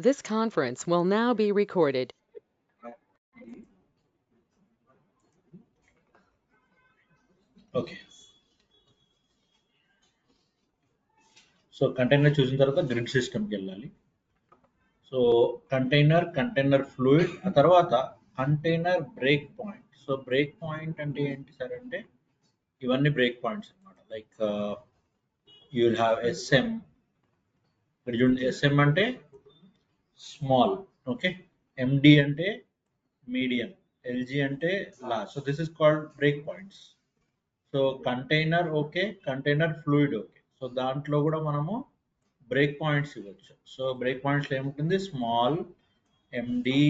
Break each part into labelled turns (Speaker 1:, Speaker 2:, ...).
Speaker 1: This conference will now be recorded.
Speaker 2: Okay. So container చూసిన తర్వాత grid సిస్టమ్కి వెళ్ళాలి. సో కంటైనర్ ఫ్లూయిడ్, ఆ తర్వాత container break point. So break point అంటే ఏంటి సార్ అంటే ఇవన్నీ బ్రేక్ పాయింట్స్ అన్నమాట. Like you will have SM. ఇక్కడ చూడండి, ఎస్ఎం అంటే స్మాల్, ఓకే. ఎండి అంటే మీడియం, ఎల్జీ అంటే large. So this is called break points. So container okay, container fluid okay. So దాంట్లో కూడా మనము బ్రేక్ పాయింట్స్ ఇవ్వచ్చు. సో బ్రేక్ పాయింట్స్లో ఏముంటుంది? Small, MD,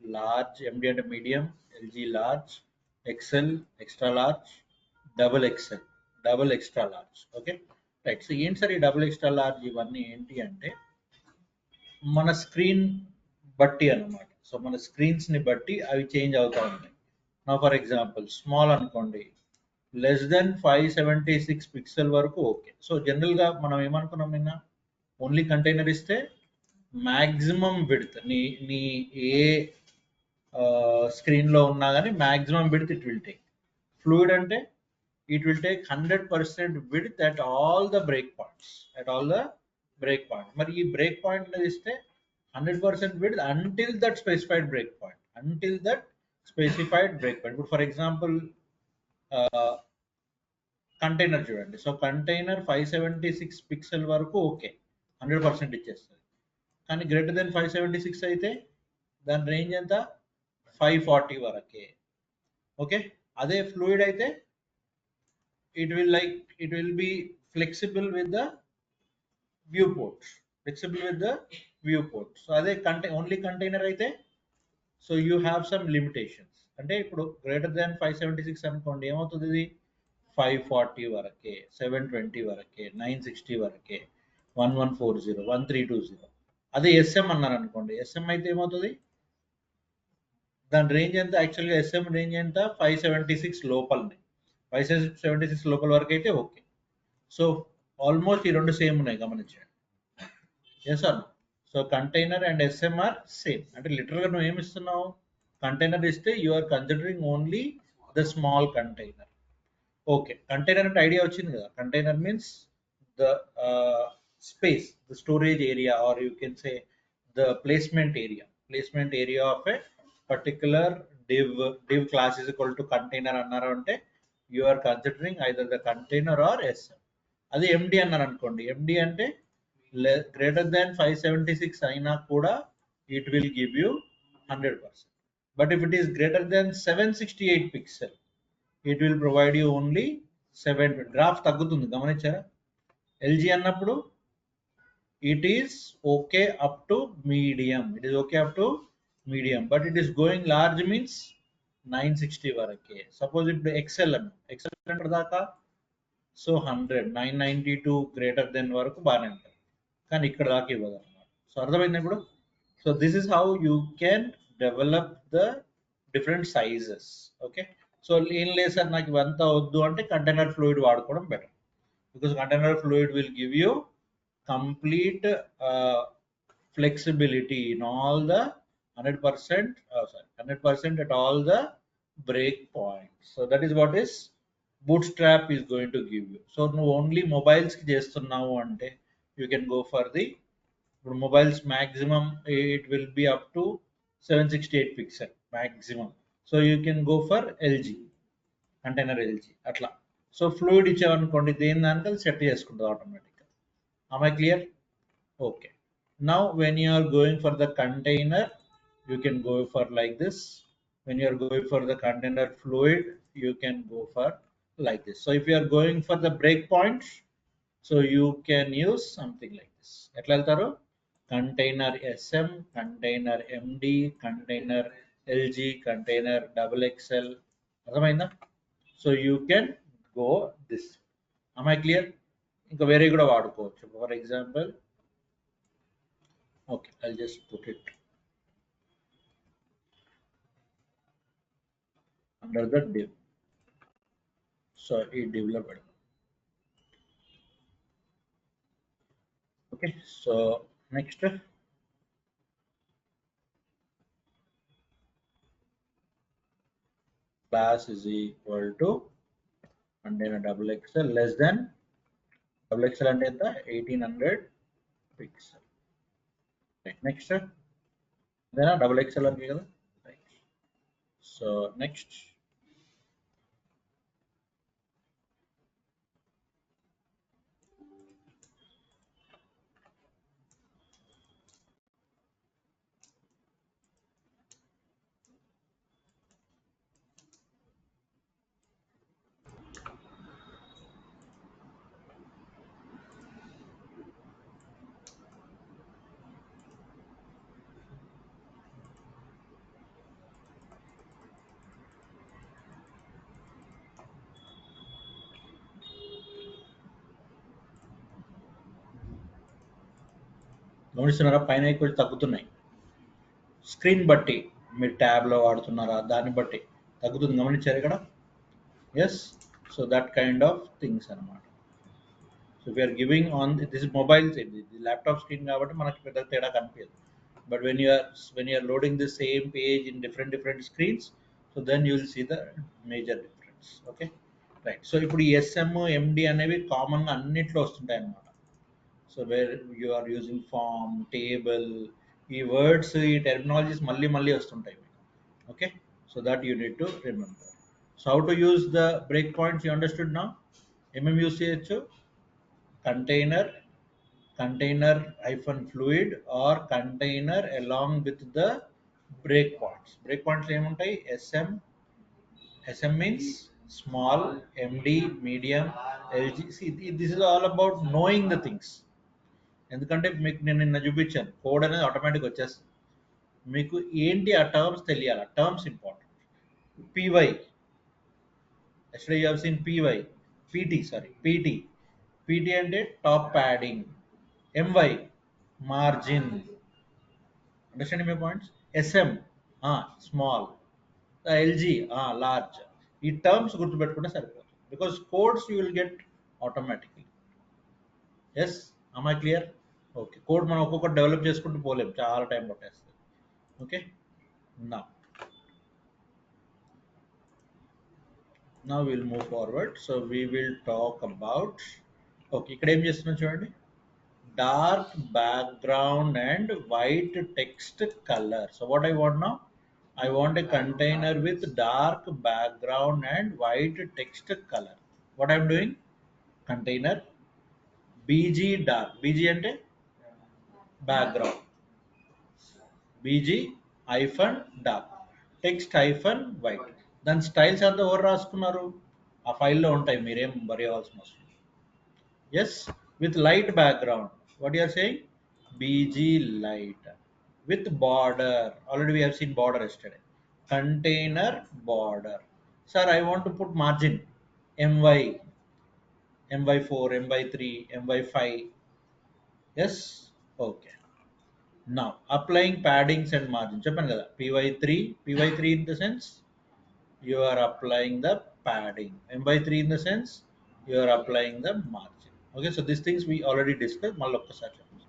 Speaker 2: large. ఎండి అంటే medium, LG large, XL extra large, double XL, double extra large. Okay, right. So ఏంటి sir ఈ double extra large ఇవన్నీ ఏంటి అంటే మన స్క్రీన్ బట్టి అన్నమాట. సో మన స్క్రీన్స్ని బట్టి అవి చేంజ్ అవుతూ ఉంటాయి. నా ఫర్ ఎగ్జాంపుల్ స్మాల్ అనుకోండి, లెస్ దెన్ 576 పిక్సెల్ వరకు ఓకే. సో జనరల్గా మనం ఏమనుకున్నాం నిన్న, ఓన్లీ కంటైనర్ ఇస్తే మ్యాక్సిమం విడ్త్ నీ నీ ఏ స్క్రీన్లో ఉన్నా కానీ maximum width it will take. Fluid అంటే it will take 100% width at all the break points, at all the break point. మరి ఈ బ్రేక్ పాయింట్ అనేది ఇస్తే 100% width until that specified break point, until that specified break point. ఇప్పుడు for example container చూడండి. So container 576 pixel వరకు okay, 100% ఇచ్చేస్తుంది. కానీ greater than 576 అయితే దాని రేంజ్ ఎంత? 540 వరకే. ఓకే, అదే ఫ్లూయిడ్ అయితే it will be flexible with the viewport, flexible with the viewport. So అదే ఓన్లీ కంటైనర్ అయితే so you have some limitations. అంటే ఇప్పుడు గ్రేటర్ దాన్ 576 అనుకోండి, ఏమవుతుంది? ఇది 540 వరకే, 720 వరకే, 960 వరకే, 1140, 1320. అదే ఎస్ఎం అన్నారు అనుకోండి, ఎస్ఎం అయితే ఏమవుతుంది? దాని రేంజ్ ఎంత? యాక్చువల్గా ఎస్ఎం రేంజ్ ఎంత? 576 లోపలనే, 576 లోపల వరకు అయితే ఓకే. సో ఆల్మోస్ట్ ఈ రెండు సేమ్ ఉన్నాయి, గమనించండి. Yes or no? So container and SM are same. అంటే లిటరల్గా నువ్వు ఏమి ఇస్తున్నావు? కంటైనర్ ఇస్తే you are considering only the small container. Okay, container అంటే ఐడియా వచ్చింది కదా. Container means the space, the storage area, or you can say the placement area of a particular div class is equal to container అన్నారు అంటే you are considering either the container or SM. అది MD అన్నారు అనుకోండి, ఎండి అంటే greater than 576 అయినా కూడా it will give you 100%. But if it is greater than 768 pixel it will provide you only 720. Graph తగ్గుతుంది, గమనించారా? ఎల్జీ అన్నప్పుడు it is okay up to medium, it is okay up to medium, but it is going large means 960 వరకే. Suppose ఇప్పుడు XL అంటే దాకా so 100, 992 greater than వరకు బాగానే ఉంటుంది, కానీ ఇక్కడ దాకా ఇవ్వదు అనమాట. సో అర్థమైంది ఇప్పుడు? So this is how you can develop the different sizes. Okay, so ఏం లేదు సార్ నాకు ఇవంతా వద్దు అంటే కంటైనర్ ఫ్లూయిడ్ వాడుకోవడం better, because container fluid will give you complete flexibility in all the 100%, 100% at all the break points. So that is what is bootstrap is going to give you. So no only mobiles ki చేస్తున్నావు అంటే you can go for the mobiles maximum, it will be up to 768 pixel maximum. So you can go for LG, container LG అట్లా. So fluid ఇచ్చామనుకోండి, దేని దానికి అది set చేసుకుంటుంది ఆటోమేటిక్గా. am I clear? Okay, now when you are going for the container you can go for like this. When you are going for the container fluid you can go for like this. So if you are going for the break points, so you can use something like this. ఎట్లా వెళ్తారు? Container SM, container MD, container LG, container double XL. అర్థమైందా? So you can go this. am I clear? ఇంకా వేరే కూడా వాడుకోవచ్చు. For example, okay, I'll just put it under the div. So ఈ div లో పెడదాం. Okay, so next class is equal to container double XL less than double XL అంటే ఎంత 1800 pixel. Right, next ఇదేనా double XL అంటే కదా. Right. So next గమనిస్తున్నారా పైన కొంచెం తగ్గుతున్నాయి స్క్రీన్ బట్టి మీరు ట్యాబ్లో వాడుతున్నారా దాన్ని బట్టి తగ్గుతుంది గమనించారు ఇక్కడ yes so that kind of things అన్నమాట so we're giving on this mobile ఇది ల్యాప్టాప్ స్క్రీన్ కాబట్టి మనకి పెద్ద తేడా కనిపించదు but when you are loading the same page in different screens so then you will see the major difference okay right so ఇప్పుడు ఈ SM MD అనేవి common గా అన్నిట్లో వస్తుంటాయి అన్నమాట so where you are using form table ఈ words ఈ terminologies మళ్ళీ మళ్ళీ వస్తుంటాయి okay so that you need to remember so how to use the break points you understood now ఏమేమి యూజ్ చేయొచ్చు container container hyphen fluid or container along with the breakpoints. Breakpoints ఏముంటాయి SM means small, MD medium, LG. See, this is all about knowing the things. ఎందుకంటే మీకు నేను నిన్న చూపించాను code అనేది automatic వచ్చేస్తుంది మీకు ఏంటి ఆ టర్మ్స్ తెలియాలి ఆ terms important PY yesterday you have seen PY PT అంటే top padding MY margin. Understanding my points? SM small, LG large. ఈ టర్మ్స్ గుర్తుపెట్టుకుంటే సరిపోతుంది because codes you will get automatically yes am I clear okay code మనం ఒక్కొక్కటి develop చేసుకుంటూ పోలేం చాలా time పట్టేస్తుంది okay now we'll move forward so we will talk about okay ఇక్కడ ఏం చేస్తున్నాం చూడండి dark background and white text color. So what I want now? I want a container with dark background and white text color. What I'm doing? Container BG dark. BG ante background. BG hyphen dark. Text hyphen white. Then styles అంతా ఎవరు రాసుకున్నారు ఆ ఫైల్లో ఉంటాయి మీరేం వరి అవ్వాల్సిన అవసరం yes with light background what you are saying BG light with border already we have seen border yesterday container border sir I want to put margin my4 my3 my5 yes okay now applying paddings and margin చెప్పాను కదా py3 in the sense you are applying the padding my3 in the sense you are applying the margin okay so these things we already discussed మళ్ళీ ఒక్కసారి చెప్పండి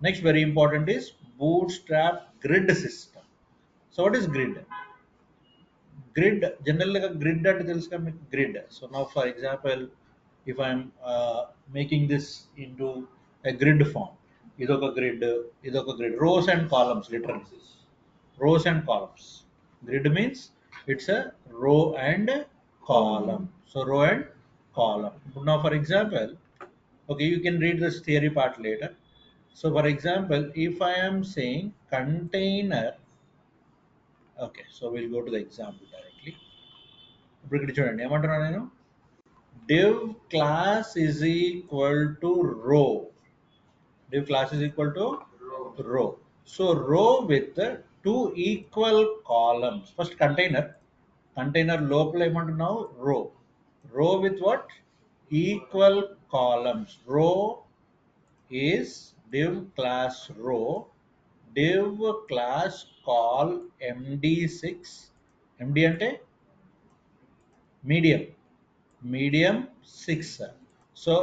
Speaker 2: next very important is bootstrap grid system so what is grid generally grid అంటే తెలుసు కదా మీకు grid so now for example if I am making this into a grid form ఇదొక grid rows and columns literally rows and columns grid means it's a row and column so row and column now for example okay you can read this theory part later so for example if I am saying container okay so we'll go to the example directly ఇప్పుడు ఇక్కడ చూడండి ఏమంటున్నాను నేను div class is equal to row div class is equal to row so row with two equal columns first container లోపల ఏమంటున్నావు row with what equal columns row is div class row div class call md6 md అంటే medium 6 so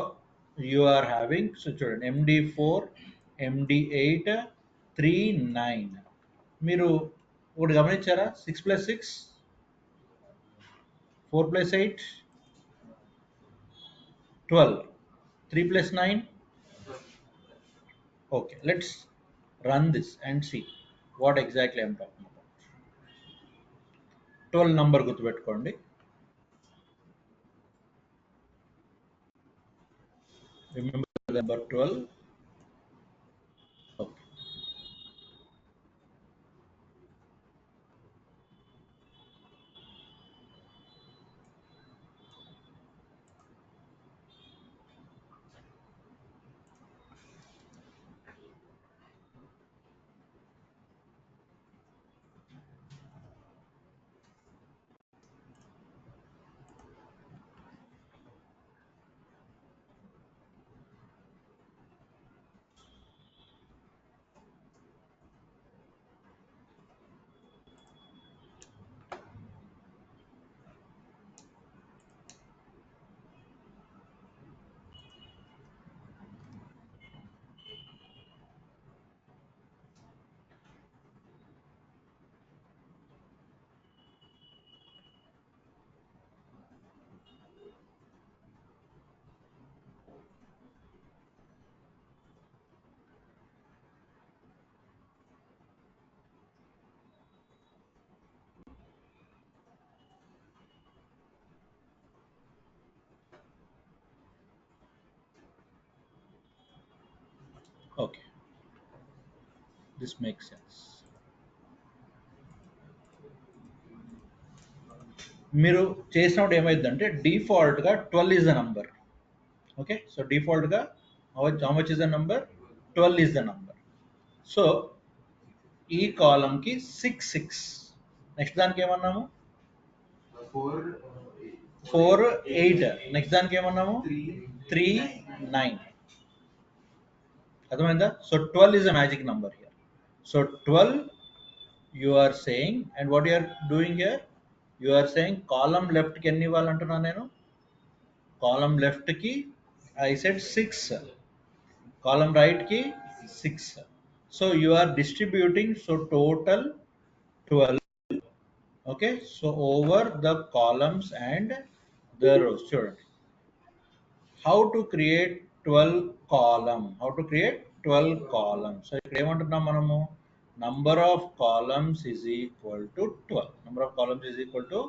Speaker 2: you are having so చూడండి md4 md8 3 9 మీరు ఒకటి గమనించారా 6 + 6 4 plus 8, 12. 3 plus 9. Okay, let's run this and see what exactly I'm talking about. 12 number గుర్తుపెట్టుకోండి. Remember the number 12. Okay. Okay, this makes sense. మీరు చేసినప్పుడు ఏమైందంటే డిఫాల్ట్గా 12 is the number. Okay, so డిఫాల్ట్గా how much is the number? 12 is the number. So ఈ కాలంకి 6 6. Next దానికి ఏమన్నాము? 4 8. Next దానికి ఏమన్నాము? 3 9. అర్థమైందా? So 12 is a magic number here. So 12 you are saying, and what you are doing here, you are saying column left కి ఎన్ని ఇవ్వాలంటున్నా నేను? Column left కి I said 6, column right ki 6. So you are distributing, so total 12. Okay, so over the columns and the rows. Student, how to create 12 column? How to create 12 columns? So ఇక్కడ ఏమంటున్నాం మనము? Number of columns is equal to 12. Number of columns is equal to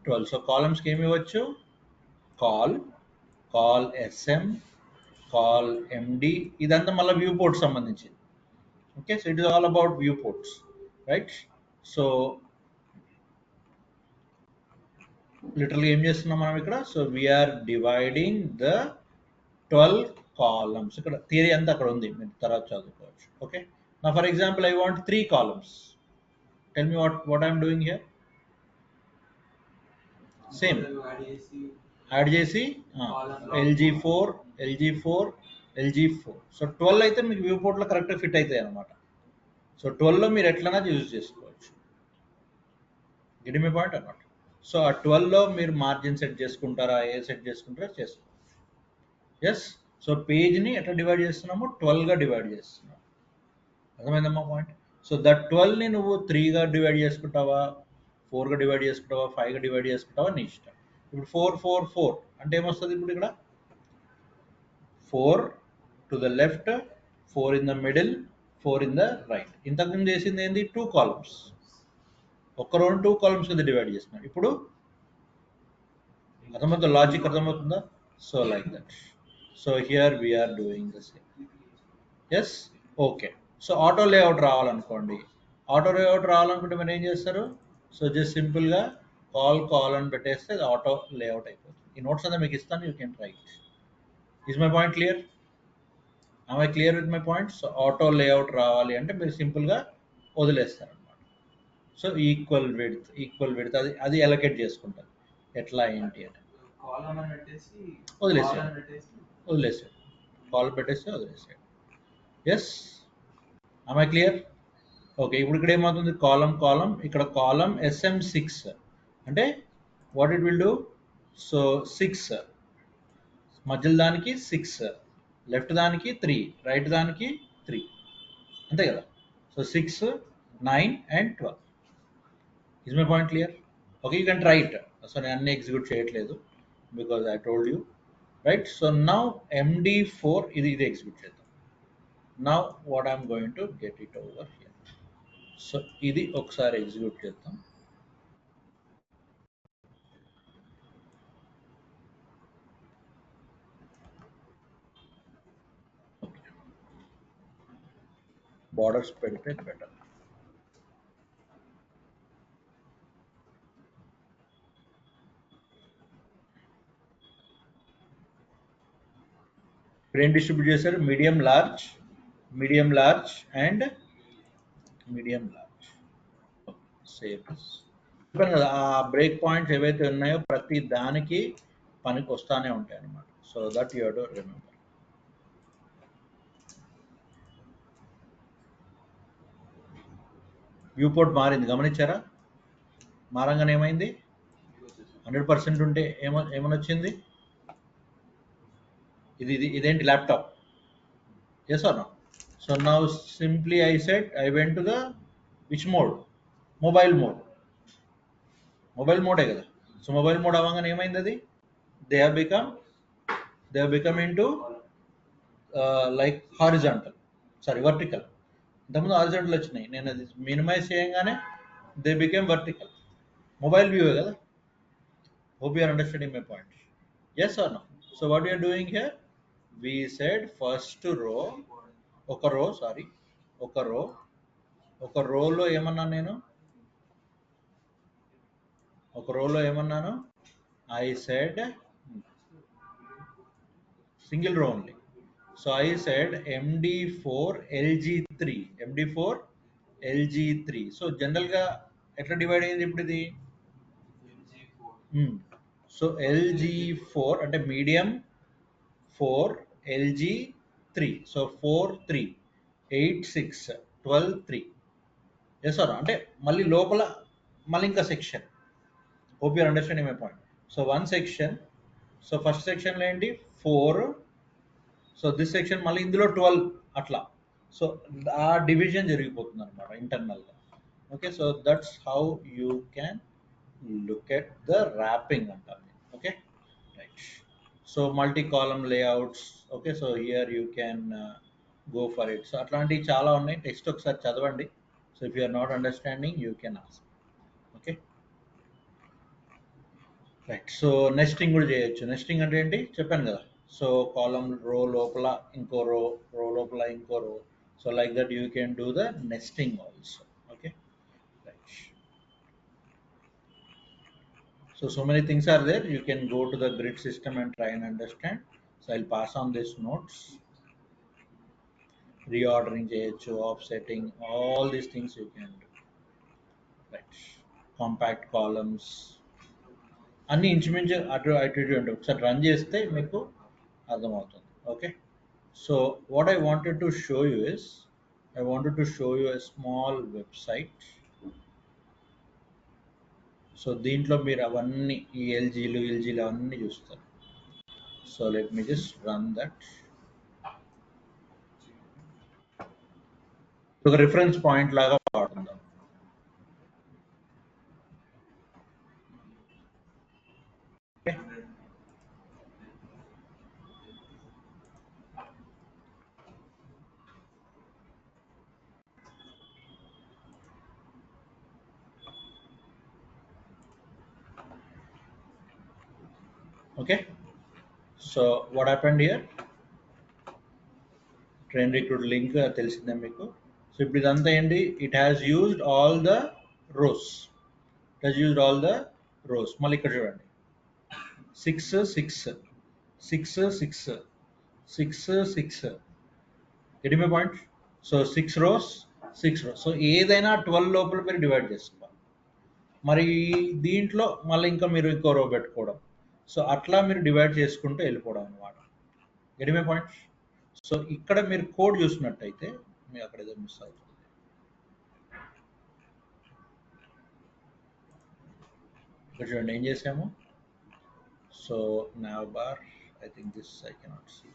Speaker 2: 12. So columns కి ఏమి ఇవ్వచ్చు? Call SM, call MD. ఇదంతా మళ్ళీ view port సంబంధించింది. Okay, so it is all about viewports, right? So literally ఏం చేస్తున్నాం మనం ఇక్కడ? So we are dividing the 12 columns. ఇక్కడ థియరీ అంతా అక్కడ ఉంది, మీరు తర్వాత చదువుకోవచ్చు. Okay, now for example I want 3 columns. Tell me what I'm doing here. Same, add చేసి LG4 LG4 LG4. సో 12 అయితే మీకు వ్యూ పోర్ట్లో కరెక్ట్గా ఫిట్ అవుతాయి అనమాట. సో 12లో మీరు ఎట్లైనా యూజ్ చేసుకోవచ్చు. గెట్ మీ పాయింట్ అన్నమాట. సో ఆ 12లో మీరు మార్జిన్ సెట్ చేసుకుంటారా, ఏ సెట్ చేసుకుంటారో చేసుకోవచ్చు. ఎస్, సో పేజ్ని ఎట్లా డివైడ్ చేస్తున్నాము? 12గా డివైడ్ చేస్తున్నాము. అర్థమైందమ్మా పాయింట్? సో దట్ 12ని నువ్వు 3గా డివైడ్ చేసుకుంటావా, 4గా డివైడ్ చేసుకుంటావా, 5గా డివైడ్ చేసుకుంటావా, నీ ఇష్టం. ఇప్పుడు 4 4 4 అంటే ఏమొస్తుంది? ఇప్పుడు ఇక్కడ 4 to the left, 4 in the middle, 4 in the right. ఇంతకుముందు చేసింది ఏంది? 2 కాలమ్స్. ఒక్క రోజు 2 కాలమ్స్ కింద డివైడ్ చేస్తున్నాం. ఇప్పుడు అర్థమవుతుందా? లాజిక్ అర్థమవుతుందా? So like that. So here we're doing the same. Yes, okay. So auto layout రావాలనుకోండి. ఆటో లేఅవుట్ రావాలనుకుంటే మీరు ఏం చేస్తారు? సో జస్ట్ సింపుల్గా కాల్ అని పెట్టేస్తే అది ఆటో లేఅవుట్ అయిపోతుంది. ఈ నోట్స్ అంతా మీకు ఇస్తాను, you can write. Is my point clear? am I clear with my point? So auto layout రావాలి అంటే మీరు సింపుల్గా వదిలేస్తారు అనమాట. సో ఈక్వల్ విడ్త్ అది అలొకేట్ చేసుకుంటారు. ఎట్లా ఏంటి అని వదిలేసాడు. కాల్ పెట్టేసి వదిలేసాడు. Yes, am I clear? Okay, ఇప్పుడు ఇక్కడ ఏమవుతుంది? కాలం ఇక్కడ కాలం SM6 అంటే what it will do? So 6 మధ్యలో దానికి 6, లెఫ్ట్ దానికి 3, రైట్ దానికి 3, అంతే కదా? So 6 9 and 12. Is my point clear? Okay, you can try it. So నేను అన్ని ఎగ్జిక్యూట్ చేయట్లేదు because I told you right. So now MD4 ఇది ఎగ్జిక్యూట్ చేద్దాం. Now what I'm going to get it over here. So ఇది ఒకసారి execute చేద్దాం. Borders పెడితే better. ఇప్పుడు ఏం డిస్ట్రిబ్యూట్ చేశారు? Medium large and medium large. Save. చెప్పాను కదా, ఆ బ్రేక్ పాయింట్స్ ఏవైతే ఉన్నాయో ప్రతి దానికి పనికి వస్తానే ఉంటాయి అన్నమాట. So that you to remember. Viewport మారింది, గమనించారా? మారంగానే ఏమైంది? 100% ఉంటే ఏమని వచ్చింది? ఇదేంటి ల్యాప్టాప్? Yes or no? So now simply I set I went to the which mode? Mobile మోడే కదా. సో మొబైల్ మోడ్ అవ్వగానే ఏమైంది? అది they have become into like horizontal, sorry vertical. ఇంతకుముందు హారిజాంటల్ వచ్చినాయి, నేను అది మినిమైజ్ చేయగానే they became vertical. Mobile view కదా. Hope you are understanding my point. Yes or no? So what we are doing here? We said first row, ఒక రోలో ఏమన్నాను? I said single row only. So I said MD4 LG3. So general గా ఎట్లా divide అయింది ఇప్పుడు ఇది? So LG4 అంటే medium 4, LG3. So 4 3 8 6 12 3. Yes sir, అంటే మళ్ళీ లోపల మళ్ళీ ఇంకా section. Hope you're understanding my point. So one section. So first సెక్షన్లో ఏంటి? 4. సో దిస్ సెక్షన్ మళ్ళీ ఇందులో 12 అట్లా. సో ఆ డివిజన్ జరిగిపోతుంది అనమాట ఇంటర్నల్గా. Okay, so that's how you can look at the wrapping అంటారు. Okay, right. So multi column layouts. Okay, so here you can go for it. So అట్లాంటివి చాలా ఉన్నాయి. టెక్స్ట్ ఒకసారి చదవండి. So if you are not understanding you can ask. Okay, right. So nesting కూడా చేయొచ్చు. Nesting అంటే ఏంటి చెప్పాను కదా. సో కాలమ్ రో లోపల ఇంకో రో లోపల ఇంకో రో. So like that you can do the nesting also. Okay, right. So many things are there. You can go to the grid system and try and understand. So I'll pass on these notes. Reordering, offsetting, all these things you can do. Right. Compact columns. అన్ని ఇంచుమించు అటు ఉంటాయి. ఒకసారి run చేస్తే మీకు అర్థమవుతుంది. Okay, so what I wanted to show you is I wanted to show you a small website. So దీంట్లో మీరు అవన్నీ ఈ ఎల్జీలు అవన్నీ చూస్తారు. So let me just run that. ఒక రిఫరెన్స్ పాయింట్ లాగా వాడుకుందాం. Okay, so what happened here? Train recruit link తెలిసిందే మీకు. సో ఇప్పుడు ఇదంతా ఏంటి? It has used all the rows. మళ్ళీ ఇక్కడ చూడండి, 6 6 6 6 6 6. Getting my point? So 6 rows. So ఏదైనా 12 లోపల మీరు డివైడ్ చేసుకోవాలి. మరి దీంట్లో మళ్ళీ ఇంకా మీరు ఇంకో రో పెట్టుకోవడం. సో అట్లా మీరు డివైడ్ చేసుకుంటూ వెళ్ళిపోవడం అనమాట. Getting my point? సో ఇక్కడ మీరు కోడ్ చూసినట్టయితే మీకు అక్కడ ఏదో మిస్ అవుతుంది. ఇక్కడ చూడండి ఏం చేసాము. So nav bar, I think this I cannot see.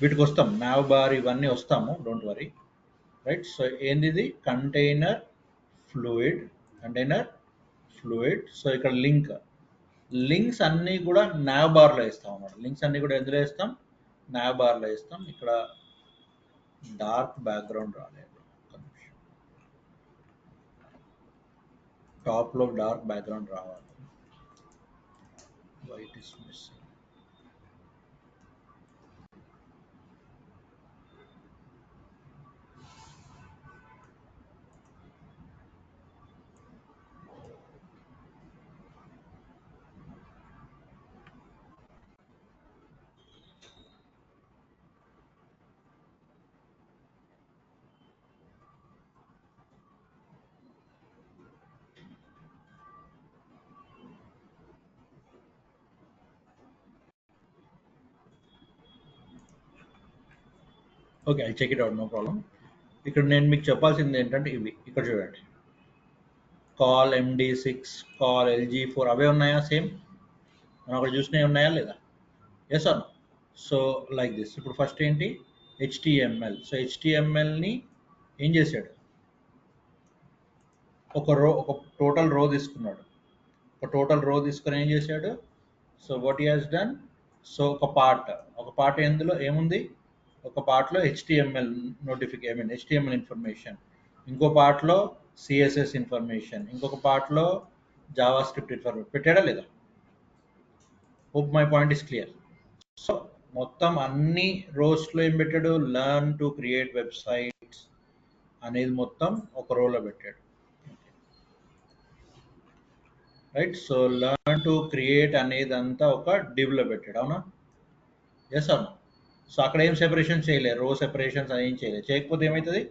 Speaker 2: వీటికి వస్తాం, nav bar ఇవన్నీ వస్తాము, డోంట్ వరీ. రైట్. సో ఏంది ఇది? Container fluid fluid. సో ఇక్కడ లింక్స్ అన్నీ కూడా nav బార్లో ఇస్తాం అన్నమాట. లింక్స్ అన్నీ కూడా ఎందులో ఇస్తాం, nav బార్లో ఇస్తాం. ఇక్కడ డార్క్ బ్యాక్గ్రౌండ్ రాలేదు, టాప్ లో డార్క్ బ్యాక్గ్రౌండ్ రావాలి, white is missing. Okay, I check it out, no problem. ఇక్కడ నేను మీకు చెప్పాల్సింది ఏంటంటే ఇవి ఇక్కడ చూడండి, కాల్ MD6, కాల్ LG4 అవే ఉన్నాయా సేమ్, మనం అక్కడ చూసినవి ఉన్నాయా లేదా? Yes or no? So like this. ఇప్పుడు ఫస్ట్ ఏంటి, HTML. సో HTMLని ఏం చేశాడు, ఒక టోటల్ రో తీసుకున్నాడు. ఒక టోటల్ రో తీసుకొని ఏం చేశాడు, so what he has done, so ఒక పార్ట్ ఎందులో ఏముంది, ఒక పార్ట్లో HTML HTML ఇన్ఫర్మేషన్, ఇంకో పార్ట్లో CSS ఇన్ఫర్మేషన్, ఇంకొక పార్ట్లో జావా స్క్రిప్ట్ ఇన్ఫర్మేషన్ పెట్టాడా లేదా? Hope my point is clear. So మొత్తం అన్ని రోస్లో ఏం పెట్టాడు, లర్న్ టు క్రియేట్ వెబ్సైట్స్ అనేది మొత్తం ఒక రోలో పెట్టాడు. Right, so learn to create అనేది అంతా ఒక డివ్లో పెట్టాడు, అవునా? ఎస్ అవునా? సో అక్కడ ఏం సెపరేషన్ చేయలేదు, రో సెపరేషన్స్ ఏం చేయలేదు. చేయకపోతే ఏమవుతుంది,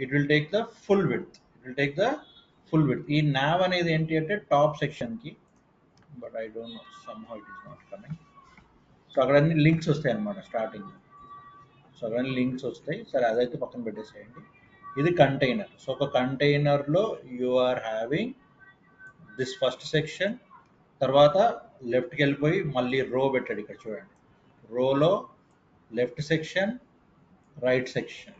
Speaker 2: it will take the full width, ఈ nav అనేది ఏంటి అంటే టాప్ సెక్షన్కి, but I don't know, somehow it is not coming. So అక్కడ అన్ని లింక్స్ వస్తాయి అన్నమాట స్టార్టింగ్. సో అవన్నీ లింక్స్ వస్తాయి, సరే అదైతే పక్కన పెట్టేసేయండి. ఇది కంటైనర్. సో ఒక కంటైనర్లో you are having this first section, తర్వాత లెఫ్ట్కి వెళ్ళిపోయి మళ్ళీ రో పెట్టాడు. ఇక్కడ చూడండి, రోలో లెఫ్ట్ సెక్షన్, రైట్ సెక్షన్,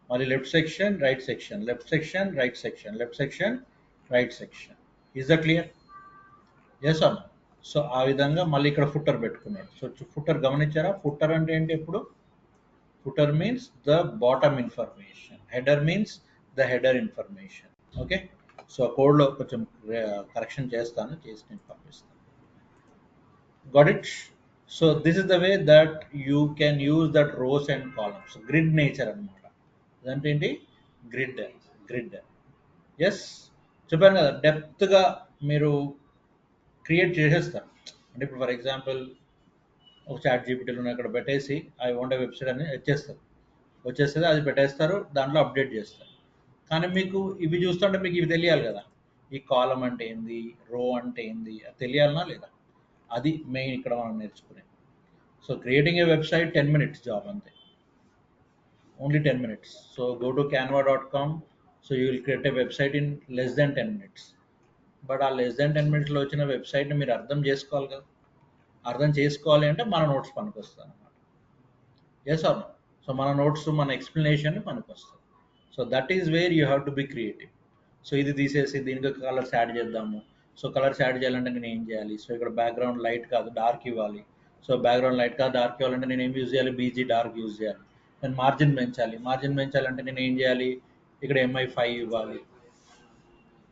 Speaker 2: మళ్ళీ left section, right section, left section, right section, left section, right section. Is the clear? Yes or? So ఆ విధంగా మళ్ళీ ఇక్కడ ఫుటర్ పెట్టుకున్నాడు. సో ఫుటర్ గమనించారా? ఫుటర్ అంటే ఏంటి? ఎప్పుడు footer means the bottom information, header means the header information. Okay, so కోడ్లో కొంచెం కరెక్షన్ చేస్తాను, చేసి నేను పంపిస్తాను. Got it? So this is the way that you can use that rows and columns. Grid nature అనమాట. అదంటే ఏంటి, గ్రిడ్. ఎస్, చెప్పాను కదా, డెప్త్గా మీరు క్రియేట్ చేసేస్తారు. అంటే ఇప్పుడు ఫర్ ఎగ్జాంపుల్ ఒక చాట్ జీపీటీలో ఇక్కడ పెట్టేసి ఐ వాంట్ ఏ వెబ్సైట్ అని వచ్చేస్తుంది, అది పెట్టేస్తారు, దాంట్లో అప్డేట్ చేస్తారు. కానీ మీకు ఇవి చూస్తుంటే మీకు ఇవి తెలియాలి కదా, ఈ కాలం అంటే ఏంది, రో అంటే ఏంది, అది తెలియాలనా లేదా? అది మెయిన్ ఇక్కడ మనం నేర్చుకునేది. So creating a website 10 minutes job అంతే, only 10 minutes. So go to canva.com. So you will create a website in less than 10 minutes. But ఆ లెస్ దెన్ 10 minutesలో వచ్చిన వెబ్సైట్ని మీరు అర్థం చేసుకోవాలి కదా. అర్థం చేసుకోవాలి అంటే మన నోట్స్ పనికొస్తుంది అనమాట. Yes or no? సో మన నోట్స్, మన ఎక్స్ప్లెనేషన్ పనికొస్తుంది. So that is where you have to be creative. So ఇది తీసేసి దీనికి కలర్స్ యాడ్ చేద్దాము. సో కలర్స్ యాడ్ చేయాలంటే నేను ఏం చేయాలి, సో ఇక్కడ బ్యాక్గ్రౌండ్ లైట్ కాదు డార్క్ ఇవ్వాలి. సో బ్యాక్గ్రౌండ్ లైట్ కాదు డార్క్ ఇవ్వాలంటే నేను ఏం యూజ్ చేయాలి, బీజీ డార్క్ యూజ్ చేయాలి. నేను మార్జిన్ పెంచాలంటే నేను ఏం చేయాలి, ఇక్కడ MI5 ఇవ్వాలి.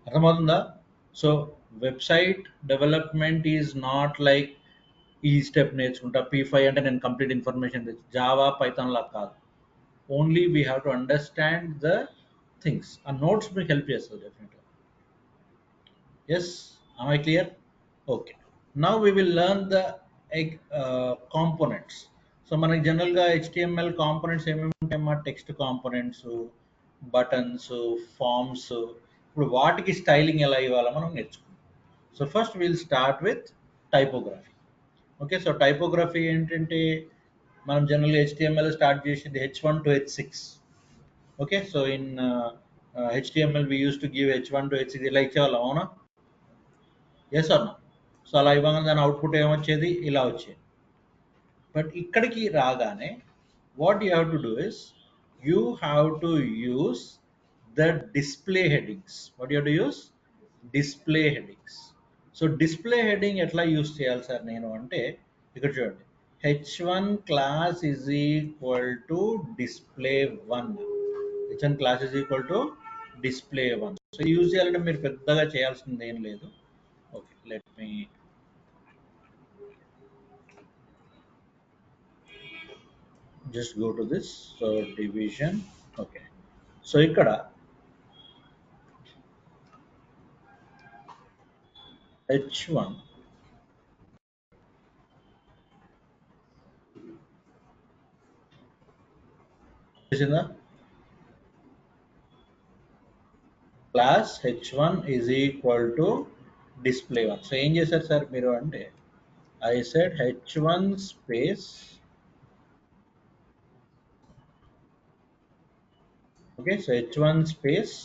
Speaker 2: అర్థమవుతుందా? So website development is not like ఈ స్టెప్ నేర్చుకుంటా, P5 అంటే నేను కంప్లీట్ ఇన్ఫర్మేషన్ జావా పైథాన్ లా కాదు. Only we have to understand the things. ఆ నోట్స్ మీకు హెల్ప్ చేస్తుంది డెఫినెట్గా. Yes, am I clear? Okay, now we will learn the components. So మనకి జనరల్గా HTML కాంపోనెంట్స్ ఏమేమి ఉంటాయి? మా టెక్స్ట్ కాంపోనెంట్స్, బటన్స్, ఫార్మ్స్. ఇప్పుడు వాటికి స్టైలింగ్ ఎలా ఇవ్వాలో మనం నేర్చుకుందాం. So first will start with typography. Okay, so typography ఏంటంటే మనం జనరల్గా HTML స్టార్ట్ చేసింది H1 to H6. Okay, so in HTML we used to give H1 to H6 ఇలా ఇచ్చేవాళ్ళం, అవునా? ఎస్ అన్న? సో అలా ఇవ్వగానే దాని అవుట్పుట్ ఏమొచ్చేది, ఇలా వచ్చేది. బట్ ఇక్కడికి రాగానే what you have to do is you have to use the display headings. What you have to use display headings. So display heading ఎట్లా యూస్ చేయాలి సార్ నేను అంటే, ఇక్కడ చూడండి, h1 class is equal to display one. h1 class is equal to display one. So use చేయాలంటే మీరు పెద్దగా చేయాల్సింది ఏం లేదు. Okay, let me just go to this. So division. Okay, so ఇక్కడ h1 చేసిందా, class h1 is equal to display one. So ఏం చేశారు సార్ మీరు అంటే, I said h1 space, okay, so h1 space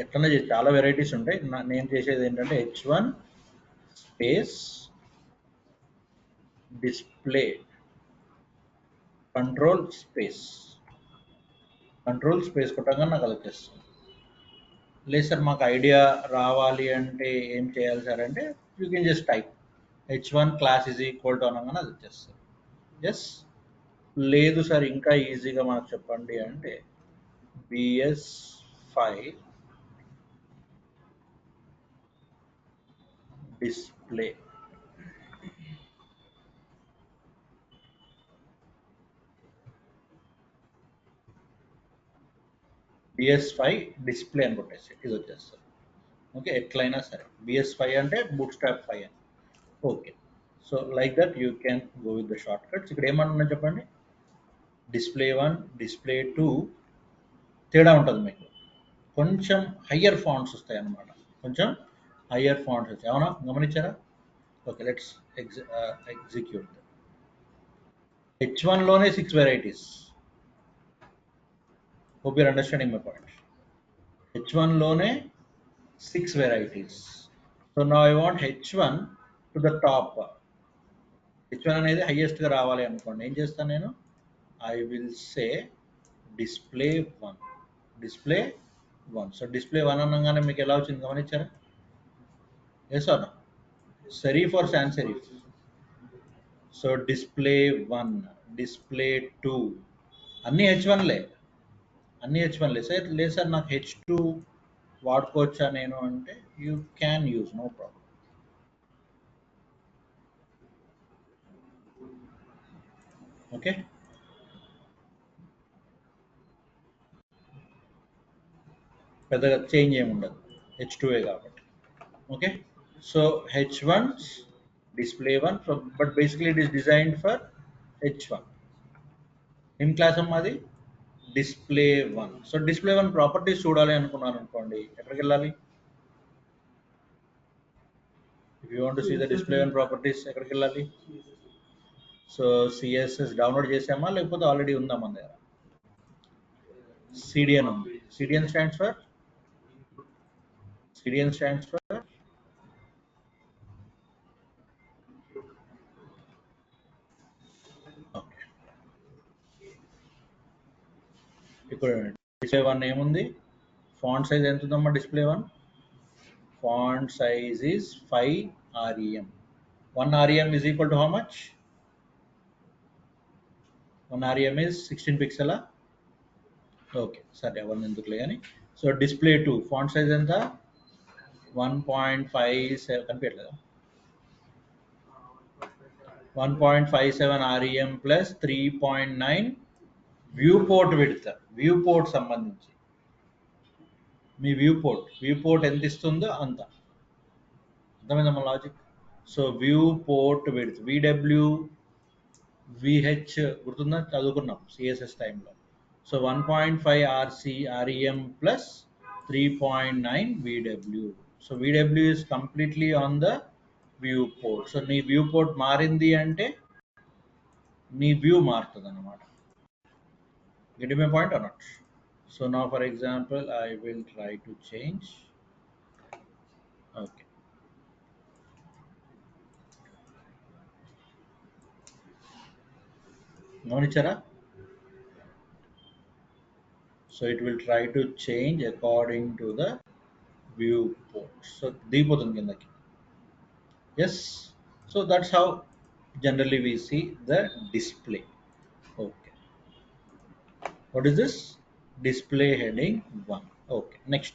Speaker 2: ఎట్లనే చాలా వెరైటీస్ ఉంటాయి. నేను చేసేది ఏంటంటే h1 space display control space, control space కొట్టగా నాకు అది వచ్చేస్తుంది. లేదు సార్ మాకు ఐడియా రావాలి అంటే ఏం చేయాలి సార్ అంటే, you can just type h1 class is equal to అనగానే అది వచ్చేస్తుంది. ఎస్, లేదు సార్ ఇంకా ఈజీగా మనకు చెప్పండి అంటే, bs5 డిస్ప్లే, bs5 డిస్ప్లే అని కొట్టేసి ఇది వచ్చేస్తుంది. ఓకే, ఎట్లయినా సరే bs5 అంటే బూట్ స్ట్రాప్ 5 అని. Okay, so like that you can go with the short cuts. ఇక్కడ ఏమన్నా చెప్పండి, డిస్ప్లే 1 డిస్ప్లే 2 తేడా ఉంటుంది మీకు, కొంచెం హయ్యర్ ఫాంట్స్ వస్తాయి అన్నమాట, కొంచెం హయ్యర్ ఫాంట్స్ వచ్చాయి. అవునా, గమనించారా? Okay, let's execute. h1 లోనే 6 varieties. Hope you're understanding my point. h1 లోనే 6 వెరైటీస్. సో నా I want h1 to the top. h1 అనేది హైయెస్ట్ గా రావాలి అనుకోండి, ఏం చేస్తాను నేను, I will say display 1, display 1. So display 1 అనగానే మీకు ఎలా వచ్చింది గమనించారా? Yes or no? Serif or sans serif? So display 1, display 2 అన్ని h1లే, అన్ని h1లే. సార్ లేదు సార్ నాకు h2 వాడుకోవచ్చా నేను అంటే, you can use, no problem. Okay, పెద్దగా చేంజ్ ఏమి ఉండదు, h2ఏ కాబట్టి. Okay, so h1 display 1, but basically it is designed for h1. ఏం క్లాస్ అమ్మా అది, డిస్ప్లే 1. సో డిస్ప్లే 1 ప్రాపర్టీస్ చూడాలి అనుకున్నారు అనుకోండి, ఎక్కడికి వెళ్ళాలి? If you want to see the display 1 properties ఎక్కడికి వెళ్ళాలి? సో సిఎస్ఎస్ డౌన్లోడ్ చేసామా లేకపోతే ఆల్రెడీ ఉందా మన దగ్గర? సిడిఎన్ ఉంది. CDN stands for, CDN stands for okay. ఇప్పుడు డిస్ప్లే 1 ఏముంది, ఫాంట్ సైజ్ ఎంత ఉందమ్మా display 1? Font size is 5 rem. 1 rem is equal to how much? 1 rem is 16 pixel. Okay, సరే అవన్నీ ఎందుకులే కానీ. సో డిస్ప్లే 2 ఫాంట్ సైజ్ ఎంత, 1.57 కనిపించట్లేదా, 1.57 rem plus 3.9 view port width. View port సంబంధించి మీ వ్యూ పోర్ట్ ఎంత ఇస్తుందో అంత, అర్థమైందమ్మా logic? So view port width VW VH గుర్తుందా, చదువుకున్నాం సిఎస్ఎస్ టైంలో. So 1.5 REM plus 3.9 VW. So VW is completely on the view port. So నీ వ్యూ పోర్ట్ మారింది అంటే నీ వ్యూ మారుతుంది అన్నమాట. Getting my point or not? So now for example I will try to change. Okay, గమనించారా? So it will try to change according to the viewport. So దిగిపోతుంది కిందకి. Yes. So that's how generally we see the display. Okay. What is this? Display heading 1. Okay. Next.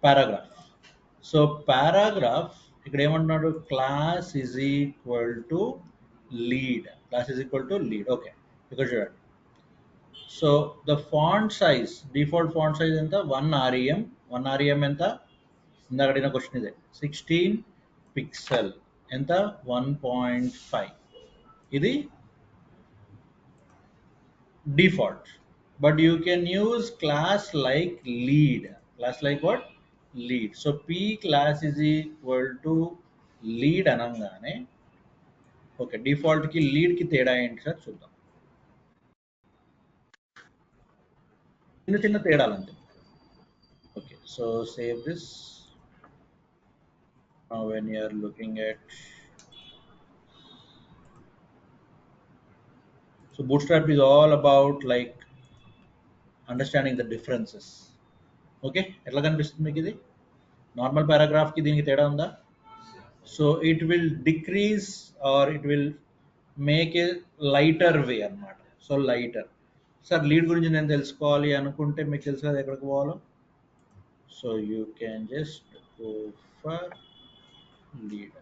Speaker 2: Paragraph. So paragraph ఇక్కడ ఏమంటున్నాడు, class is equal to lead. Class is equal to lead. Okay, ఇక్కడ చూడండి. So the font size, default font size ఎంత, 1 REM. 1 REM ఎంత, ఇందాక అడిగిన question ఇదే, 16 pixel ఎంత, 1.5. ఇది default. But you can use class like lead. Class like what, lead. So P class is equal to lead అనగానే, ఓకే, డిఫాల్ట్కి లీడ్కి తేడా ఏంటి సార్ చూద్దాం. చిన్న చిన్న తేడాలు అంతే. Okay, so save this. Now when you are looking at, so Bootstrap is all about like understanding the differences. Okay, ఎట్లా కనిపిస్తుంది మీకు ఇది, నార్మల్ పారాగ్రాఫ్ కి దీనికి తేడా ఉందా? So it will decrease or it will make a lighter way అన్నమాట. So lighter. Sir lead గురించి నేను తెలుసుకోవాలి అనుకుంటే మీకు తెలుసు కదా ఎక్కడికి పోవాలో. So you can just go for lead,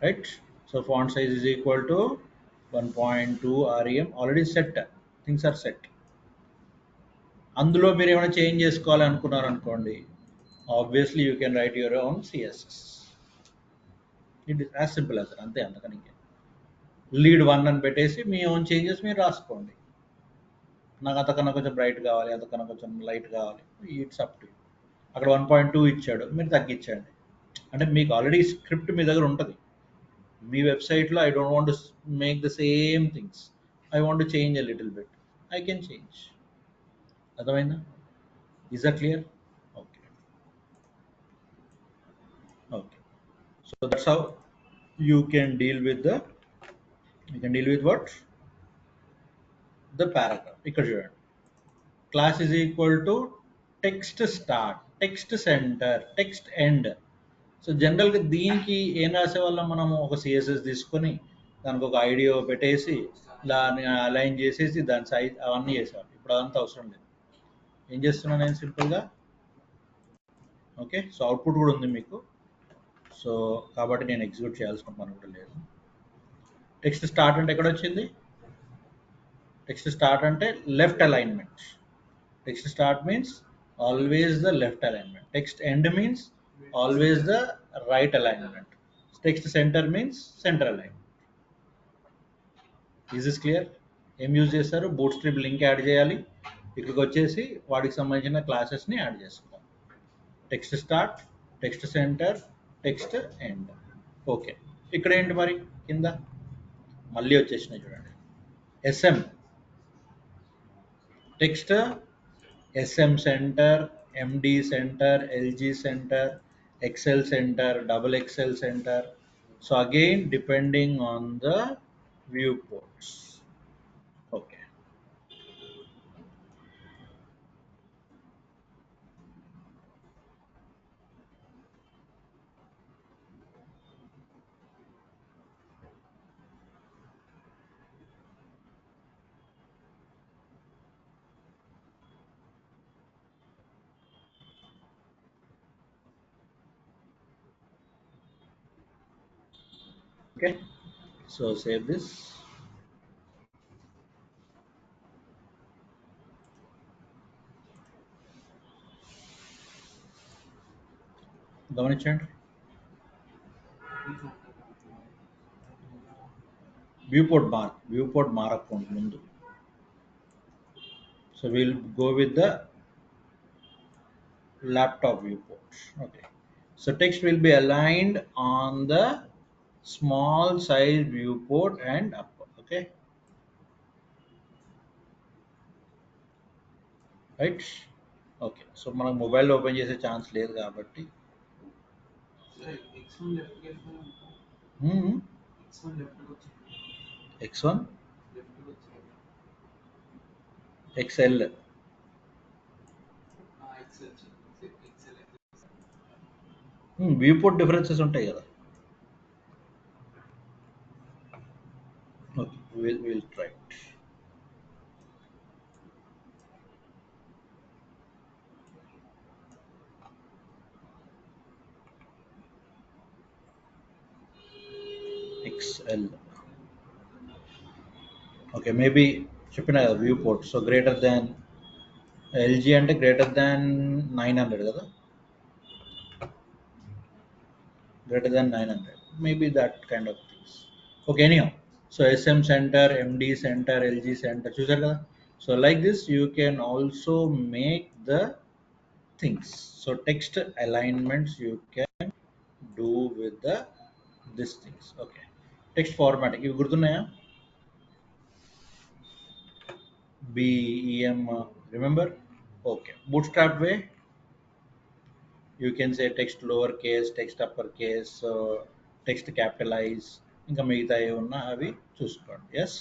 Speaker 2: right? So font size is equal to 1.2 REM, already set, things are set. అందులో మీరు ఏమైనా చేంజ్ చేసుకోవాలి అనుకున్నారు అనుకోండి, obviously you can right your own CSS. It is as simple as అంతే, అంతకని lead 1 అని పెట్టేసి మీ own changes మీరు రాసుకోండి. నాకు అంతకన్నా కొంచెం బ్రైట్ కావాలి, అంతకన్నా కొంచెం లైట్ కావాలి, ఇట్స్ అప్ టు యూ. అక్కడ 1.2 ఇచ్చాడు, మీరు తగ్గించండి. అంటే మీకు ఆల్రెడీ స్క్రిప్ట్ మీ దగ్గర ఉంటుంది. మీ వెబ్సైట్లో I don't want to make the same things, I want to change a little bit, I can change. అర్థమైందా? Is that clear? Okay, okay. So that's how you can deal with the, you can deal with what, the paragraph. ఇక్కడ చూడండి, class is equal to text start, text center, text end. So జనరల్గా దీనికి ఏం రాసేవాళ్ళం మనము, ఒక CSS తీసుకొని దానికి ఒక ఐడియో పెట్టేసి దాన్ని అలైన్ చేసేసి దాని సైజ్ అవన్నీ చేసేవాళ్ళం. ఇప్పుడు అదంతా అవసరం లేదు. ఏం చేస్తున్నాను నేను సింపుల్గా, ఓకే. సో అవుట్పుట్ కూడా ఉంది మీకు, సో కాబట్టి నేను ఎగ్జిక్యూట్ చేయాల్సిన పని కూడా లేదు. టెక్స్ట్ స్టార్ట్ అంటే ఎక్కడ వచ్చింది, టెక్స్ట్ స్టార్ట్ అంటే left alignment. Text start means always the left alignment. Text end means always the right alignment. Text center means center alignment. Is this clear? ఏం యూజ్ చేస్తారు, బూట్ స్ట్రిప్ లింక్ యాడ్ చేయాలి, ఇక్కడికి వచ్చేసి వాటికి సంబంధించిన క్లాసెస్ని add చేసుకోవాలి. Text start, text center, text end. Okay, ఇక్కడ ఏంటి మరి, కింద మళ్ళీ వచ్చేసినాయి చూడండి, SM text, SM center, MD center, LG center, XL center, double XL center. So again, depending on the viewports. Okay. Okay, so save this. గమనించండి, వ్యూపోర్ట్ మారకుండా ముందు. So we'll go with the laptop viewport. Okay, so text will be aligned on the small size viewport and up. Okay, right. Okay, so మనకు mobile open చేసే chance లేదు కాబట్టి X1 Excel. Viewport differences ఉంటాయి కదా. Okay, we'll try it. XL. Okay, maybe చెప్పిన కదా viewport. So greater than LG అంటే greater than 900 కదా. Greater than 900. Maybe that kind of things. Okay, anyhow. So SM center, MD center, LG center. చూసారు కదా. So like this, you can also make the things. So text alignments you can do with the these things. Okay. Text formatting. ఇవి గుర్తున్నాయా? BEM. Remember? Okay. Bootstrap way. You can say text lowercase, text uppercase, text capitalize. ఇంకా మిగతా ఏమన్నా అవి చూసుకోండి. Yes.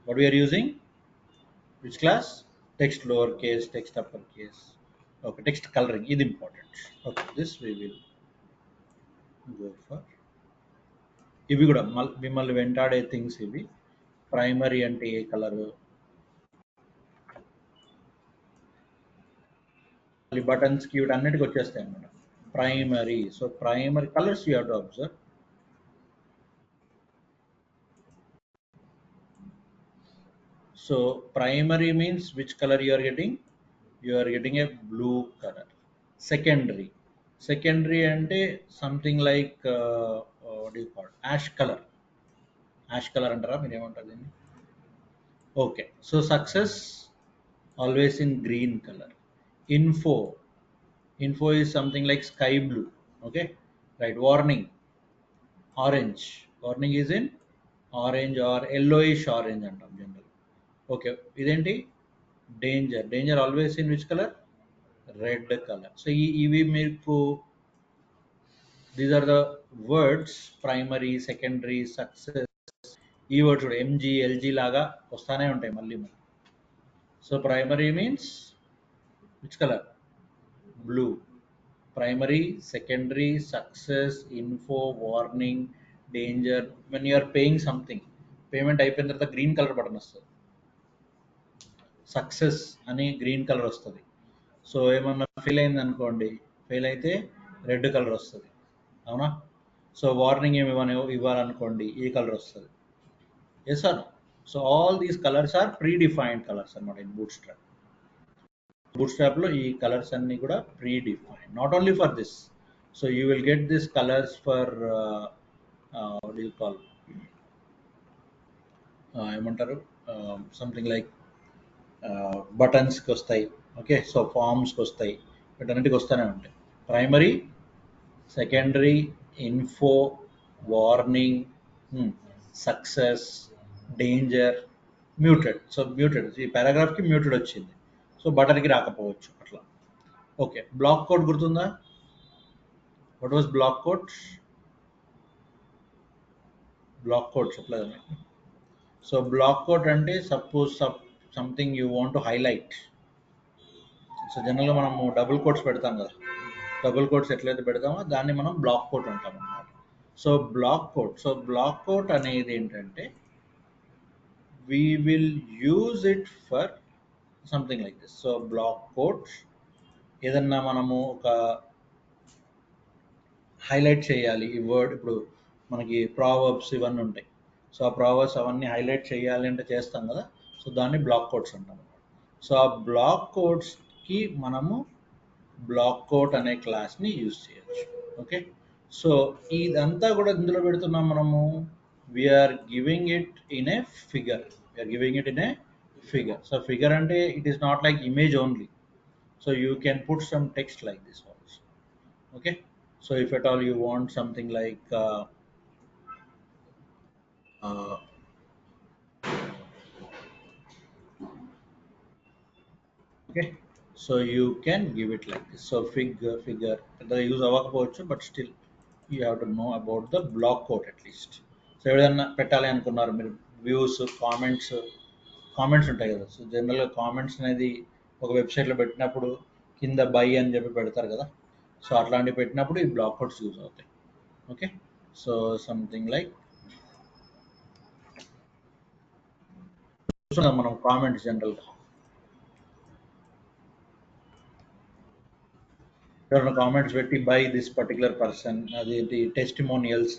Speaker 2: What we are using? Which class? Text lowercase, text uppercase. Okay. Text coloring is important. Okay. This we will go for. ఇవి కూడా మిమ్మల్ని వెంటాడే things ఇవి. Primary అంటే ఏ కలర్, బటన్స్ కి వీటన్నిటికి వచ్చేస్తాయి అన్నమాట. Primary. So primary colours you have to observe. So primary means which color you are getting? You are getting a blue color. Secondary. Secondary ante something like what do you call? Ash color. Ash color antara meer emantaru దీన్ని? Okay. So success always in green color. Info. Info is something like sky blue. Okay. Right. Warning. Orange. Warning is in orange or yellowish orange అంటాం general. Okay, ఇదేంటి? Danger. Danger always in which colour? Red colour. So ఇవి మీకు these are the words. Primary, secondary, success, ఈ words కూడా MG, LG లాగా వస్తానే ఉంటాయి మళ్ళీ మళ్ళీ. So primary means which colour? Blue. Primary, secondary, success, info, warning, danger. When you are paying something, payment అయిపోయిన తర్వాత గ్రీన్ కలర్ బటన్ వస్తుంది. సక్సెస్ అని గ్రీన్ కలర్ వస్తుంది. సో ఏమన్నా ఫెయిల్ అయింది అనుకోండి, ఫెయిల్ అయితే రెడ్ కలర్ వస్తుంది. అవునా? సో వార్నింగ్ ఏమి ఇవ్వాలనుకోండి, ఈ కలర్ వస్తుంది. Yes or? So all these colours are predefined colours అనమాట ఇన్ బూట్స్ట్రాప్. బూట్స్ట్రాప్లో ఈ కలర్స్ అన్ని కూడా predefined, not only for this. So you will get this colours for what you call, ఏమంటారు, something like బటన్స్కి వస్తాయి. Okay, so ఫామ్స్కి వస్తాయి, వీటన్నిటికి వస్తూనే ఉంటాయి. Primary, secondary, info, warning, success, danger, muted. So muted, ఈ పారాగ్రాఫ్కి మ్యూటెడ్ వచ్చింది, సో బటన్కి రాకపోవచ్చు అట్లా. ఓకే, బ్లాక్ కోడ్ గుర్తుందా? What was block code? Block code చెప్పలేదు మీకు. సో బ్లాక్ కోడ్ అంటే suppose something you want to highlight. So జనరల్గా మనము డబుల్ కోట్స్ పెడతాం కదా, డబుల్ కోట్స్ ఎట్లయితే పెడతామో దాన్ని మనం బ్లాక్ కోట్ అంటాం అన్నమాట. So block quote. So block quote అనేది ఏంటంటే we will use it for something like this. So block quote ఏదన్నా మనము ఒక హైలైట్ చేయాలి ఈ వర్డ్. ఇప్పుడు మనకి ప్రావర్బ్స్ ఇవన్నీ ఉంటాయి. సో ఆ ప్రావర్బ్స్ అవన్నీ హైలైట్ చేయాలి అంటే చేస్తాం కదా, సో దాన్ని బ్లాక్ కోట్స్ అంటాం. సో ఆ బ్లాక్ కోట్స్కి మనము బ్లాక్ కోట్ అనే క్లాస్ని యూజ్ చేయొచ్చు. ఓకే, సో ఇదంతా కూడా ఇందులో పెడుతున్నాం మనము. We're giving it in a figure. We're giving it in a figure. So figure అంటే it is not like image only. So you can put some text like this also. Okay, so if at all you want something like uh, okay, so you can give it like this. So figure the use avakapochu, but still you have to know about the block code at least. So ఏదైనా పెట్టాలి అనుకున్నారు మీరు, views, comments, comments ఉంటాయి కదా. So జనరల్గా comments అనేది ఒక వెబ్సైట్లో పెట్టినప్పుడు కింద బై అని చెప్పి పెడతారు కదా. సో అట్లాంటివి పెట్టినప్పుడు ఈ బ్లాక్ కోడ్స్ యూజ్ అవుతాయి. ఓకే, సో సంథింగ్ లైక్ చూస్తున్నాం మనం కామెంట్స్ జనరల్గా ఎవరైనా కామెంట్స్ పెట్టి బై దిస్ పర్టికులర్ పర్సన్, అదేంటి టెస్టిమోనియల్స్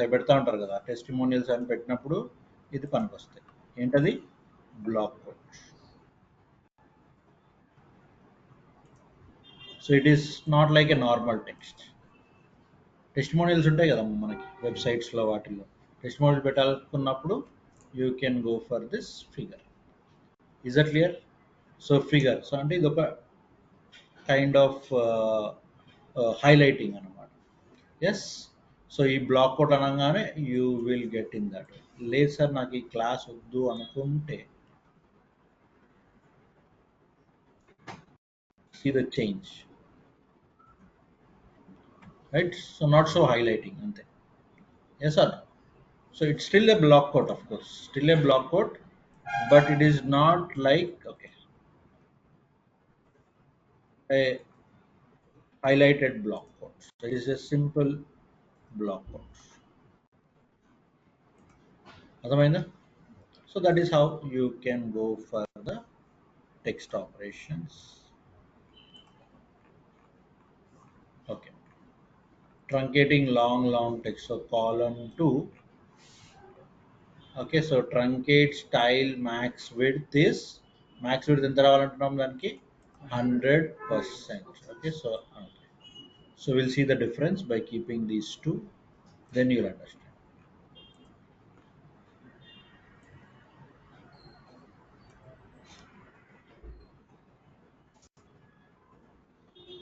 Speaker 2: అవి పెడతా ఉంటారు కదా. టెస్టిమోనియల్స్ అని పెట్టినప్పుడు ఇది పనికొస్తాయి. ఏంటది? Block code. So it is not like a normal text. Testimonials ఉంటాయి కదా మనకి వెబ్సైట్స్లో, వాటిల్లో టెస్టిమోనియల్స్ పెట్టాలనుకున్నప్పుడు you can go for this figure. Is that clear? So figure, so అంటే ఇది ఒక కైండ్ ఆఫ్ హైలైటింగ్ అనమాట. ఎస్, సో ఈ బ్లాక్ కోడ్ అనగానే you will get in that. లేదు సార్ నాకు ఈ క్లాస్ వద్దు అనుకుంటే see the change, right? So not so highlighting ante. Yes or no? So it's still a block code, of course, still a block code, but it is not like, okay, a highlighted block code. So it is a simple block code. అర్థమైందా? So that is how you can go for the text operations. Okay, truncating long text, so column 2. Okay, so truncate style max width is, max width ఎంత రావాలంటున్నాం దానికి? 100%. Okay, so we'll see the difference by keeping these two, then you'll understand.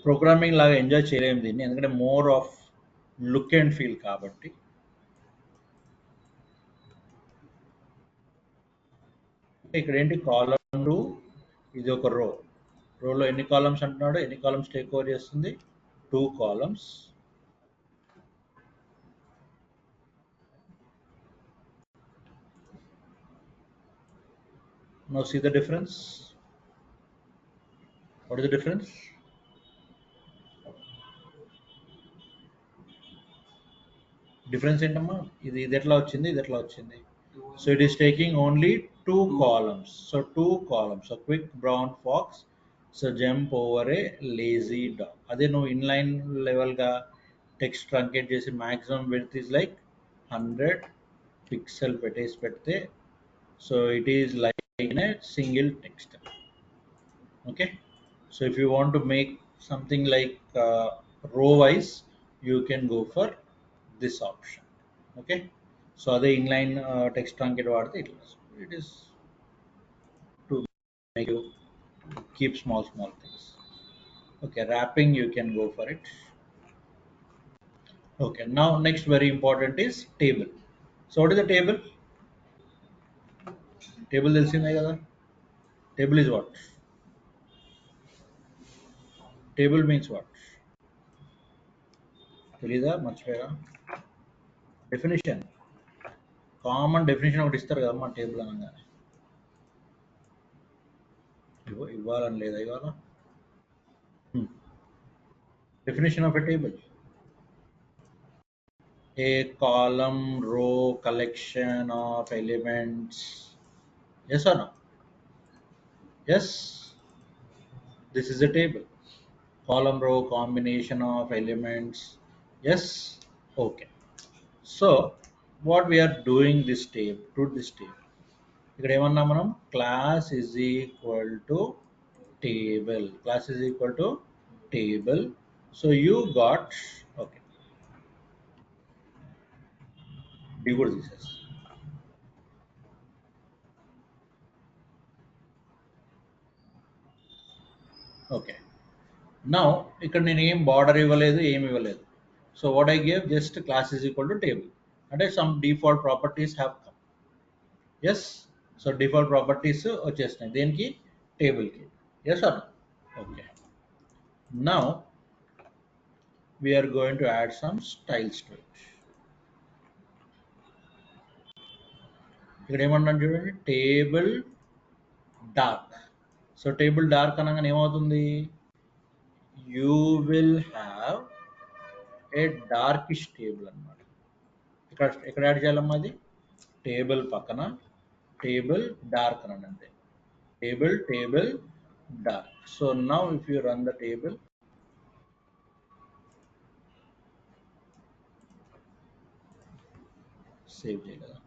Speaker 2: Programming లాగా enjoy చేయలేము దీన్ని, ఎందుకంటే more of look and feel కాబట్టి. ఇక్కడ ఏంటి? Column 2, ఇది ఒక రోలో ఎన్ని కాలమ్స్ అంటున్నాడు? ఎన్ని కాలమ్స్ టేక్ ఓవర్ చేస్తుంది? 2 columns. Now see the difference. What is the difference? Difference ఏంటమ్మా? ఇది ఎట్లా వచ్చింది, ఇది ఎట్లా వచ్చింది? So it is taking only 2 columns. So 2 columns. A quick brown fox. So jump over a lazy dog. అదే నువ్వు ఇన్లైన్ లెవెల్గా టెక్స్ట్ ట్రంకేట్ చేసి maximum width is like 100 pixel పెడితే, so it is like in a single text. Okay, so if you want to make something like row wise, you can go for this option. Okay, so అదే inline text truncate వాడితే it is to make you keep small things. Okay, wrapping, you can go for it. Okay, now next very important is table. So what is the table? Table తెలిసిందే కదా. Table is what? Table means what? తెలీదా? మర్చిపోయారా? Definition, common definition ఒకటి ఇస్తారు కదా మన table అనగానే. ఇవ్వాలని లేదా ఇవాళ? Definition of a table: a column row collection of elements. Yes or no? Yes, this is a table. Column row combination of elements. Yes. Okay, so what we are doing this table, ఇక్కడ ఏమన్నా మనం class is equal to table. Class is equal to table. So you got, okay, D కూడా తీసేసి. Okay, now ఇక్కడ నేను ఏం border ఇవ్వలేదు, ఏమి ఇవ్వలేదు. So what I gave, just class is equal to table. అంటే some default properties have come. Yes, so default properties వచ్చేసినాయి దేనికి? టేబుల్కి. Yes or? Okay, now we're going to add some styles to it. ఇక్కడ ఏమన్నాను చూడండి, table dark. So table dark అనగానే ఏమవుతుంది, you will have a darkish table అన్నమాట. ఇక్కడ ఎక్కడ యాడ్ చేయాలమ్మా అది, టేబుల్ పక్కన టేబుల్ డార్క్ అని అంతే, table dark. So now if you run the table, save చేయగలరా.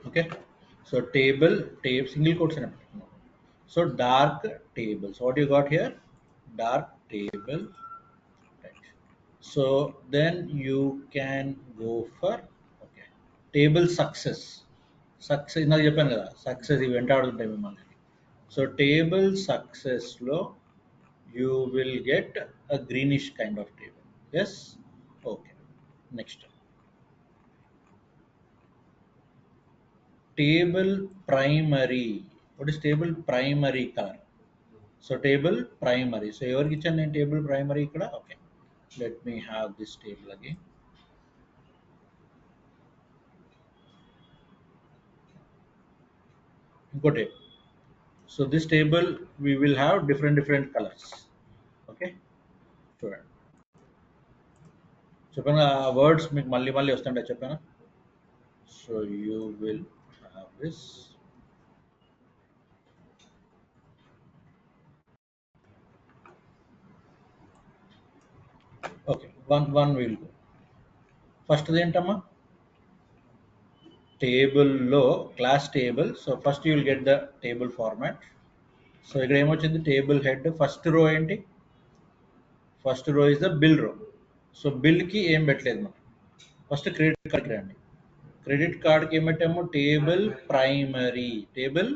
Speaker 2: Okay, so table single quotes and so dark table. So what you got here, dark table, right? So then you can go for, okay, table success. ఇందాక చెప్పాను కదా, success ఇవి వెంటాడుతుంటాయి మిమ్మల్ని. So table success లో you will get a greenish kind of table. Yes, okay. Next, table primary. What is table primary color? So table primary. So ఎవరికి ఇచ్చాను నేను table primary ఇక్కడ? Okay, let me have this table again. Inko table. So this table we will have different colors. Okay, చూడండి. చెప్పాను words మీకు మళ్ళీ మళ్ళీ వస్తుంటాయి చెప్పాను. So you will have this. Okay, one will go. First ఏంటమ్మా, టేబుల్లో class table. So first you will get the table format. So ఇక్కడ ఏమొచ్చింది, టేబుల్ హెడ్ ఫస్ట్ రో ఏంటి, first row is the bill రో. సో బిల్కి ఏం పెట్టలేదు మనం, first credit కార్డ్కి రండి. క్రెడిట్ కార్డ్కి ఏం పెట్టాము, టేబుల్ ప్రైమరీ, టేబుల్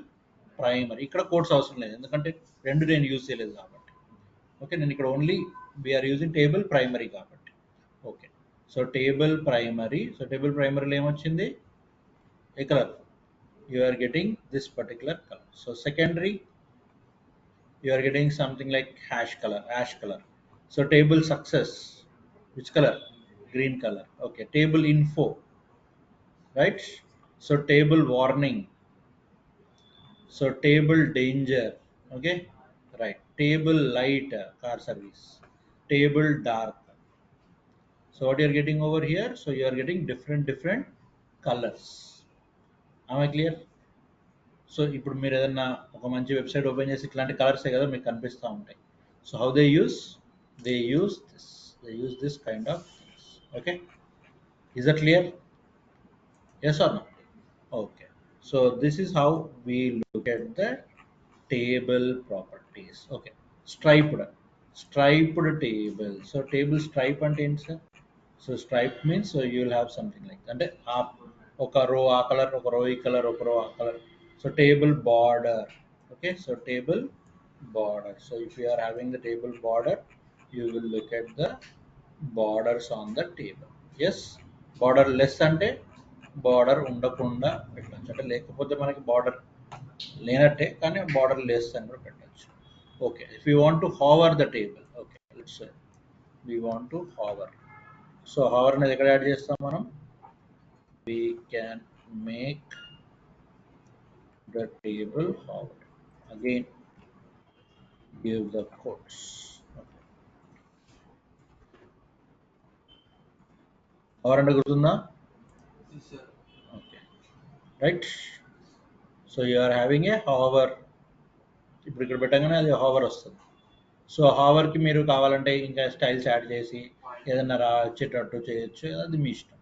Speaker 2: ప్రైమరీ. ఇక్కడ కోడ్స్ అవసరం లేదు ఎందుకంటే రెండు నేను యూజ్ చేయలేదు కాబట్టి. ఓకే, నేను ఇక్కడ only we're using table primary కాబట్టి. Okay, so table primary. So table ప్రైమరీలో ఏమొచ్చింది, a color, you are getting this particular color. So secondary, you are getting something like ash color. So table success, which color, green color. Okay, table info, right? So table warning, so table danger. Okay, right, table light, car service, table dark. So what you are getting over here, so you are getting different colors. Am I clear? So ఇప్పుడు మీరు ఏదన్నా ఒక మంచి website open చేసి ఇట్లాంటి కలర్సే కదా మీకు కనిపిస్తూ ఉంటాయి. So how they use this kind of things. Okay, is that clear? Yes or no? Okay, so this is how we look at the table properties. Okay, striped table. So table stripe అంటే ఏంటి sir? So stripe means so you will have something like, అంటే ఒక రో ఆ colour, ఒక రో ఈ colour, ఒక రో ఆ colour. So table border. Okay, so table border. So if you are having the table border, you will look at the borders on the table. Yes, border less అంటే బార్డర్ ఉండకుండా పెట్టచ్చు, అంటే లేకపోతే మనకి బార్డర్ లేనట్టే కానీ బార్డర్ లెస్ అని కూడా పెట్టచ్చు. Okay, if you want to hour the table, okay let's say we want to hour. So hour అనేది ఎక్కడ యాడ్ చేస్తాం మనం, we can make the table hover. Again, give the quotes. Hover అంటే గుర్తుందా? Okay, right. So you are having a hover. ఇప్పుడు ఇక్కడ పెట్టగానే అది hover వస్తుంది. సో హావర్కి మీరు కావాలంటే ఇంకా స్టైల్స్ యాడ్ చేసి ఏదైనా వచ్చేటట్టు చేయొచ్చు, అది మీ ఇష్టం.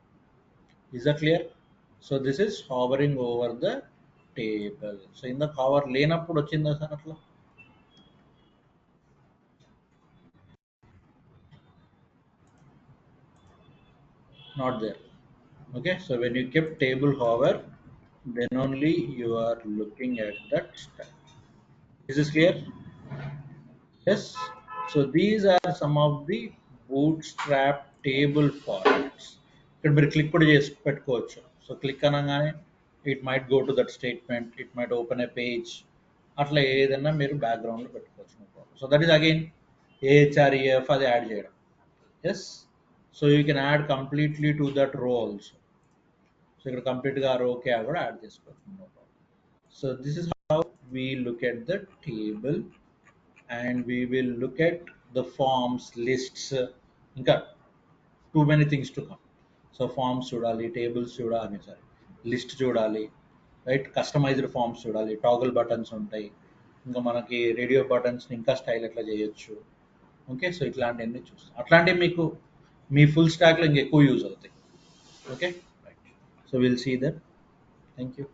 Speaker 2: Is the clear? So this is hovering over the table. So ఇందాక హావర్ లేనప్పుడు వచ్చిందా సార్ అట్లా? Not there. Okay, so when you kept table hover, then only you are looking at that style. Is this clear? Yes. So these are some of the bootstrap table formats. ఇక్కడ మీరు click కూడా చేసి పెట్టుకోవచ్చు. సో click అనగానే it might go to that statement, it might open a page, అట్లా ఏదైనా మీరు బ్యాక్గ్రౌండ్లో పెట్టుకోవచ్చు. So that is again A H R E F అది యాడ్ చేయడం. Yes. So you can add completely to that row also. So ఇక్కడ కంప్లీట్గా రోకే కూడా యాడ్ చేసుకోవచ్చు. So this is how we look at the table and we will look at the forms lists, ఇంకా too many things to come. So forms చూడాలి, tables చూడాలి, sorry list చూడాలి, right, customised forms చూడాలి, toggle buttons ఉంటాయి, ఇంకా మనకి radio buttons ఇంకా style ఎట్లా చేయొచ్చు. ఓకే, సో ఇట్లాంటివన్నీ చూస్తాం. అట్లాంటివి మీకు మీ ఫుల్ స్టాక్లో ఇంకెక్కువ యూజ్ అవుతాయి. Okay, right. So will see that. Thank you.